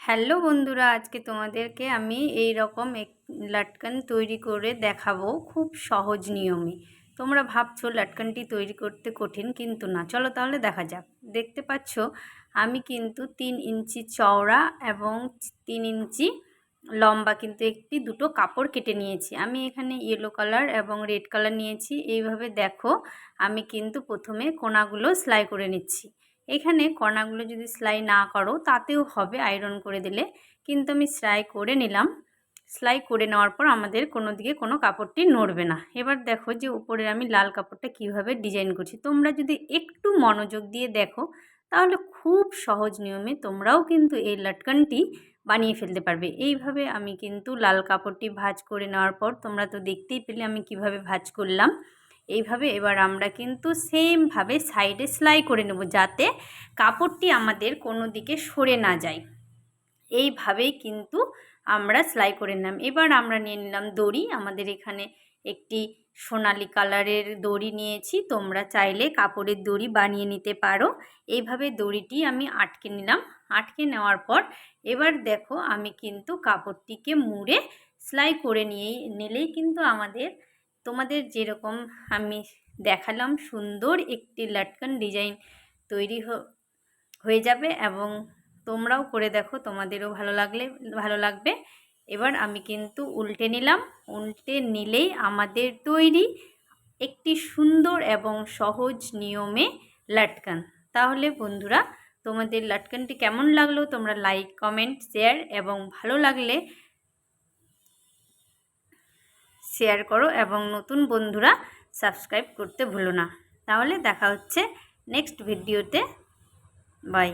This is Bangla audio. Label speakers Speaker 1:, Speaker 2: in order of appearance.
Speaker 1: হ্যালো বন্ধুরা, আজকে তোমাদেরকে আমি এই রকম লাটকান তৈরি করে দেখাবো খুব সহজ নিয়মে। তোমরা ভাবছো লাটকানটি তৈরি করতে কঠিন, কিন্তু না। চলো তাহলে দেখা যাক। দেখতে পাচ্ছ আমি কিন্তু 3 ইঞ্চি চওড়া এবং 3 ইঞ্চি লম্বা কিন্তু দুটো কাপড় কেটে নিয়েছি। আমি এখানে ইয়েলো কালার এবং রেড কালার নিয়েছি। এইভাবে দেখো, আমি কিন্তু প্রথমে কোনাগুলো সেলাই করে নিচ্ছি। এখানে কর্নারগুলো যদি সেলাই না করো তাতেও হবে, আয়রন করে দিলে, কিন্তু আমি সেলাই করে নিলাম। সেলাই করে নেওয়ার পর আমাদের কোনো দিকে কোনো কাপড়টি নড়বে না। এবার দেখো যে উপরে আমি লাল কাপড়টা কিভাবে ডিজাইন করছি। তোমরা যদি একটু মনোযোগ দিয়ে দেখো তাহলে খুব সহজ নিয়মে তোমরাও কিন্তু এই লাটকানটি বানিয়ে ফেলতে পারবে। এইভাবে আমি কিন্তু লাল কাপড়টি ভাঁজ করে নেওয়ার পর তোমরা তো দেখতেই পেলে আমি কিভাবে ভাঁজ করলাম। এইভাবে এবার আমরা কিন্তু সেমভাবে সাইডে সেলাই করে নেব, যাতে কাপড়টি আমাদের কোনো দিকে সরে না যায়। এইভাবেই কিন্তু আমরা সেলাই করে নিলাম। এবার আমরা নিয়ে নিলাম দড়ি। আমাদের এখানে একটি সোনালি কালারের দড়ি নিয়েছি, তোমরা চাইলে কাপড়ের দড়ি বানিয়ে নিতে পারো। এইভাবে দড়িটি আমি আটকে নিলাম। আটকে নেওয়ার পর এবার দেখো আমি কিন্তু কাপড়টিকে মুড়ে সেলাই করে নিলেই কিন্তু তোমাদের যেরকম আমি দেখালাম সুন্দর একটি লাটকান ডিজাইন তৈরি হয়ে যাবে, এবং তোমরাও করে দেখো, তোমাদেরও ভালো লাগবে। এবার আমি কিন্তু উল্টে নিলাম। উল্টে নিলেই আমাদের তৈরি একটি সুন্দর এবং সহজ নিয়মে লাটকান। তাহলে বন্ধুরা, তোমাদের লাটকানটি কেমন লাগলো তোমরা লাইক, কমেন্ট, শেয়ার এবং ভালো লাগলে শেয়ার করো, এবং নতুন বন্ধুরা সাবস্ক্রাইব করতে ভুলো না। তাহলে দেখা হচ্ছে নেক্সট ভিডিওতে। বাই।